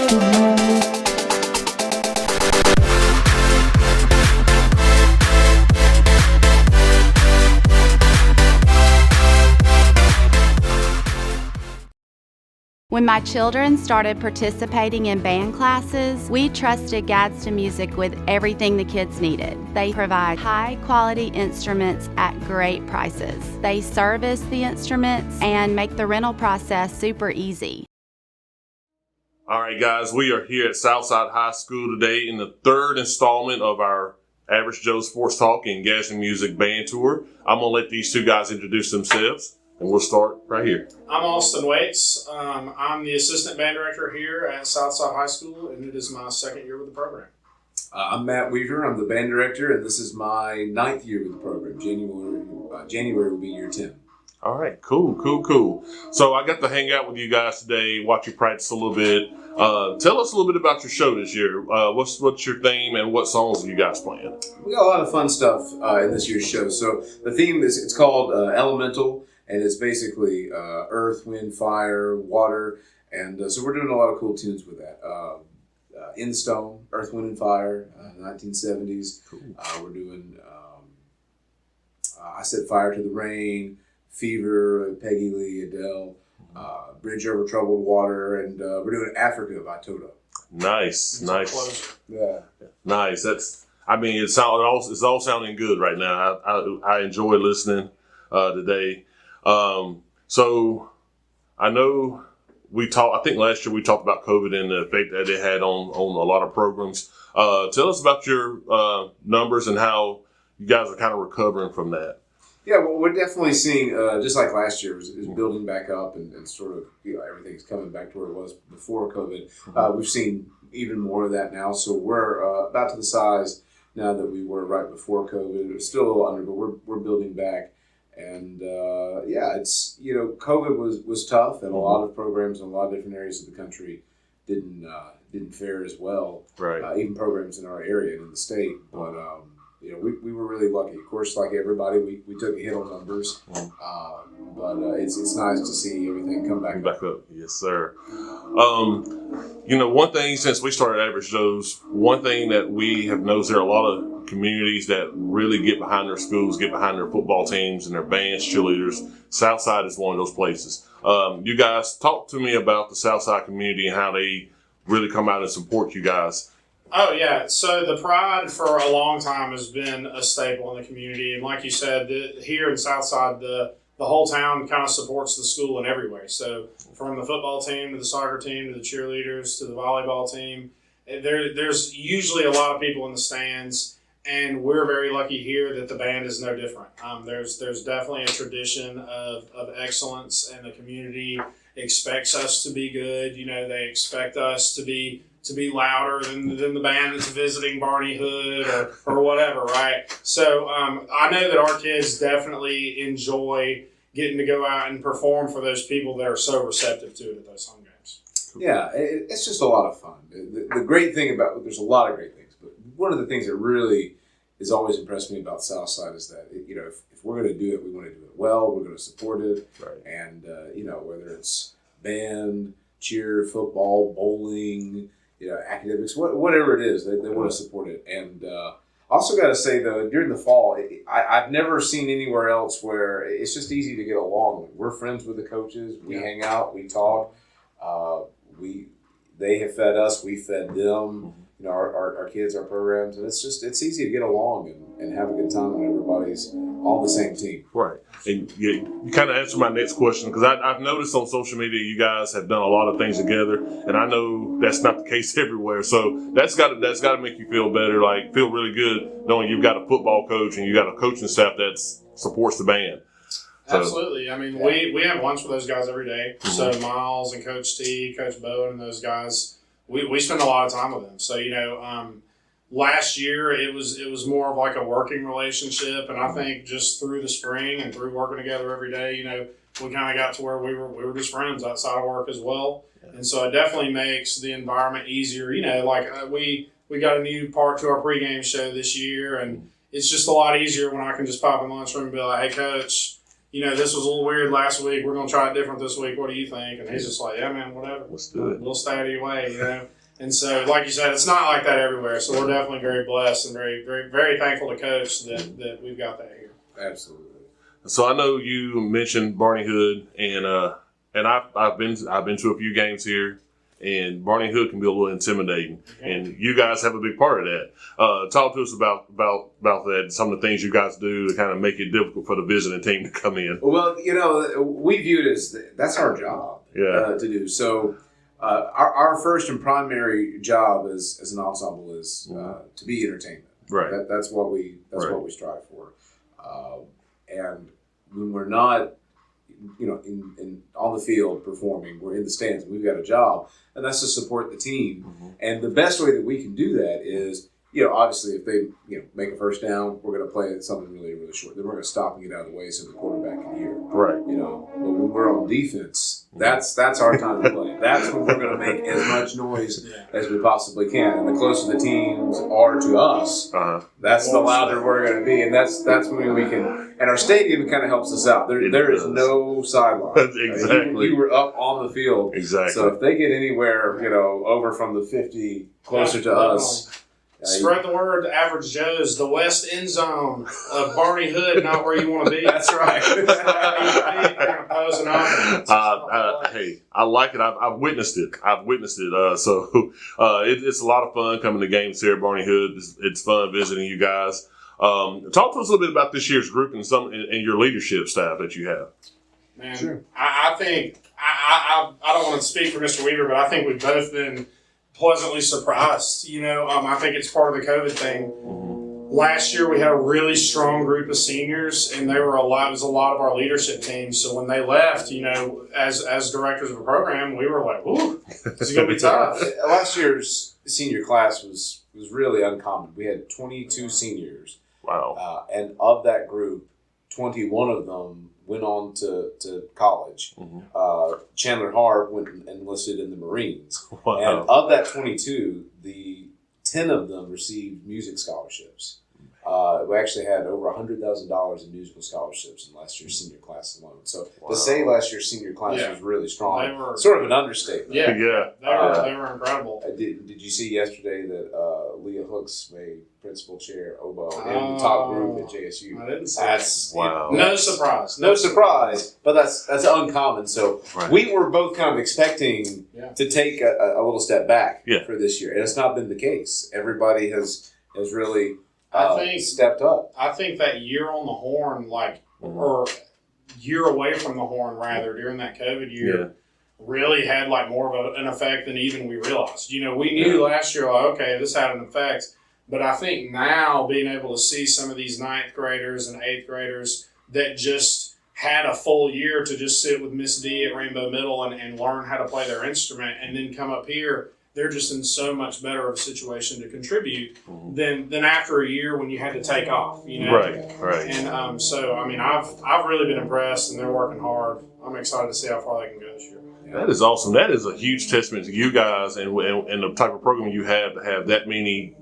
When my children started participating in band classes, we trusted Gadsden Music with everything the kids needed. They provide high-quality instruments at great prices. They service the instruments and make the rental process super easy. All right, guys, we are here at Southside High School today in the third installment of our Average Joe Sports Talk and Gadsden Music Band Tour. I'm going to let these two guys introduce themselves. And we'll start right here. I'm Austin Waits. I'm the assistant band director here at Southside High School, and it is my second year with the program. I'm Matt Weaver. I'm the band director, and this is my 9th year with the program. January will be year 10. All right, cool. So I got to hang out with you guys today, watch you practice a little bit. Tell us a little bit about your show this year. What's your theme and what songs are you guys playing? We got a lot of fun stuff in this year's show. So the theme it's called Elemental. And it's basically earth, wind, fire, water, and so we're doing a lot of cool tunes with that. In Stone, Earth, Wind, and Fire, 1970s. Cool. We're doing I Set Fire to the Rain, Fever, Peggy Lee, Adele, Bridge Over Troubled Water, and we're doing Africa by Toto. Nice. Yeah. Nice. It's all sounding good right now. I enjoy listening today. So I know I think last year we talked about COVID and the effect that it had on a lot of programs. Tell us about your numbers and how you guys are kind of recovering from that. Yeah, well, we're definitely seeing, just like last year, is building back up and sort of, everything's coming back to where it was before COVID. We've seen even more of that now. So we're about to the size now that we were right before COVID. We're still a little under, but we're building back. And it's COVID was tough, and a lot of programs in a lot of different areas of the country didn't fare as well. Right. Even programs in our area and in the state, but we were really lucky. Of course, like everybody, we took a hit on numbers, but it's nice to see everything come back up. Yes, sir. One thing since we started Average Joe's, one thing that we have noticed there are a lot of communities that really get behind their schools, get behind their football teams and their bands, cheerleaders. Southside is one of those places. You guys, talk to me about the Southside community and how they really come out and support you guys. Oh, yeah. So the Pride for a long time has been a staple in the community. And like you said, here in Southside, the whole town kind of supports the school in every way. So from the football team to the soccer team to the cheerleaders to the volleyball team, there's usually a lot of people in the stands. And we're very lucky here that the band is no different. There's definitely a tradition of excellence, and the community expects us to be good. They expect us to be louder than the band that's visiting Barney Hood or whatever, right? So I know that our kids definitely enjoy getting to go out and perform for those people that are so receptive to it at those home games. Yeah, it's just a lot of fun. The great thing there's a lot of great things, but one of the things that really has always impressed me about Southside is that, if we're going to do it, we want to do it well, we're going to support it. Right. And, whether it's band, cheer, football, bowling, academics, whatever it is, they want to support it. And also got to say, though, during the fall, I've never seen anywhere else where it's just easy to get along. We're friends with the coaches. We hang out. We talk. They have fed us. We fed them. Our kids, our programs, and it's easy to get along and have a good time when everybody's on the same team. Right. And you kind of answered my next question, because I've noticed on social media you guys have done a lot of things together, and I know that's not the case everywhere. So that's got to make you feel better, feel really good knowing you've got a football coach and you got a coaching staff that supports the band. So, absolutely. We have lunch with those guys every day. Mm-hmm. So Miles and Coach T, Coach Bowen, and those guys, we spend a lot of time with them. So last year it was more of like a working relationship, and I think just through the spring and through working together every day, we kind of got to where we were just friends outside of work as well. Yeah. And so it definitely makes the environment easier. We got a new part to our pregame show this year, and it's just a lot easier when I can just pop in the lunchroom and be like, "Hey, Coach, this was a little weird last week. We're going to try it different this week. What do you think?" And he's just like, "Yeah, man, whatever. Let's do it. We'll stay out of your way," And so, like you said, it's not like that everywhere. So we're definitely very blessed and very, very, very thankful to Coach that we've got that here. Absolutely. So I know you mentioned Barney Hood, and I've been to a few games here, and Barney Hood can be a little intimidating, and you guys have a big part of that. Talk to us about that. Some of the things you guys do to kind of make it difficult for the visiting team to come in. Well, we view it as that's our job to do. So our first and primary job as an ensemble is to be entertainment. Right. That's what we strive for. And when we're not, in on the field performing, we're in the stands. We've got a job, and that's to support the team. Mm-hmm. And the best way that we can do that is, obviously, if they make a first down, we're going to play something really, really short. Then we're going to stop and get out of the way so the quarterback can hear. Right. But when we're on defense, that's our time to play. That's when we're going to make as much noise as we possibly can. And the closer the teams are to us, that's the louder we're going to be. And that's when we can. And our stadium kind of helps us out. There is no sideline. Exactly. You were up on the field. Exactly. So if they get anywhere, over from the 50 closer to us. Spread the word to Average Joe's, the west end zone of Barney Hood, not where you want to be. That's right. Hey, I like it. I've witnessed it. So it's a lot of fun coming to games here at Barney Hood. It's fun visiting you guys. Talk to us a little bit about this year's group and your leadership staff that you have. Man, sure. I think I don't want to speak for Mr. Weaver, but I think we've both been pleasantly surprised. I think it's part of the COVID thing. Last year we had a really strong group of seniors, and it was a lot of our leadership team. So when they left, as directors of a program, we were like, "Ooh, this is gonna be tough." Last year's senior class was really uncommon. We had 22 seniors. Wow. And of that group, 21 of them went on to college. Chandler Hart went and enlisted in the Marines. Wow. And of that 22, the 10 of them received music scholarships. We actually had over $100,000 in musical scholarships in last year's senior class alone. So to say last year's senior class was really strong, they were, sort of an understatement. Yeah. They were incredible. Did you see yesterday that Leah Hooks made principal chair oboe in the top group at JSU? I didn't see that's that. Wow. No surprise. No surprise, but that's uncommon. So we were both kind of expecting to take a little step back for this year, and it's not been the case. Everybody has really stepped up. I think that year on the horn, or year away from the horn, rather, during that COVID year, really had more of an effect than even we realized. We knew last year, okay, this had an effect, but I think now being able to see some of these 9th graders and 8th graders that just had a full year to just sit with Miss D at Rainbow Middle and learn how to play their instrument, and then come up here, they're just in so much better of a situation to contribute than after a year when you had to take off. Right. And so I've really been impressed, and they're working hard. I'm excited to see how far they can go this year. That is awesome. That is a huge testament to you guys and the type of program you have to have that many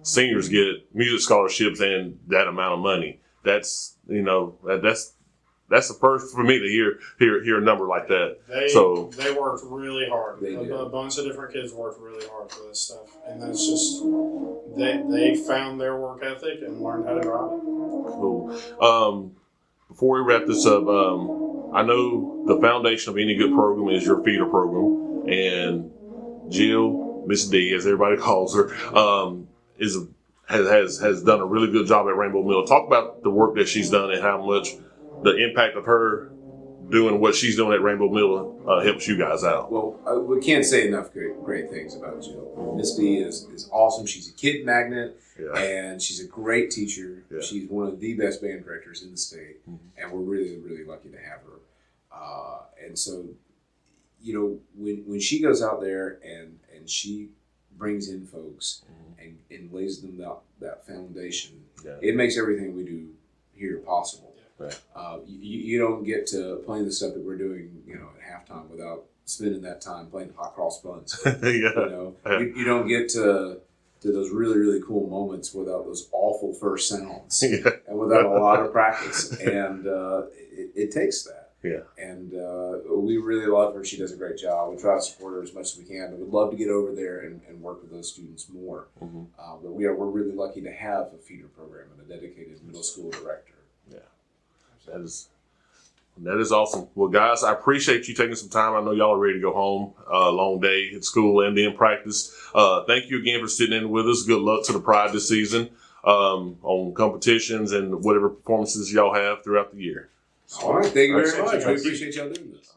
seniors get music scholarships and that amount of money. That's that's the first for me to hear a number like that. They worked really hard. A bunch of different kids worked really hard for this stuff, and that's just they found their work ethic and learned how to drive it. Cool. Before we wrap this up, I know the foundation of any good program is your feeder program, and Jill, Miss D, as everybody calls her, has done a really good job at Rainbow Mill. Talk about the work that she's done and how much the impact of her doing what she's doing at Rainbow Mill helps you guys out. Well, we can't say enough great things about Jill. Miss D is awesome. She's a kid magnet, and she's a great teacher. Yeah. She's one of the best band directors in the state, and we're really, really lucky to have her. And so, when she goes out there and she brings in folks and lays them that foundation, it makes everything we do here possible. Right. You don't get to play the stuff that we're doing, at halftime without spending that time playing hot cross buns. You don't get to those really, really cool moments without those awful first sounds and without a lot of practice. And it takes that. Yeah. And we really love her. She does a great job. We try to support her as much as we can. But we'd love to get over there and work with those students more. Mm-hmm. But we're really lucky to have a feeder program and a dedicated middle school director. Yeah, that is awesome. Well, guys, I appreciate you taking some time. I know y'all are ready to go home. Long day at school and in practice. Thank you again for sitting in with us. Good luck to the Pride this season on competitions and whatever performances y'all have throughout the year. All right. Thank you very Appreciate much. you. We appreciate y'all doing this.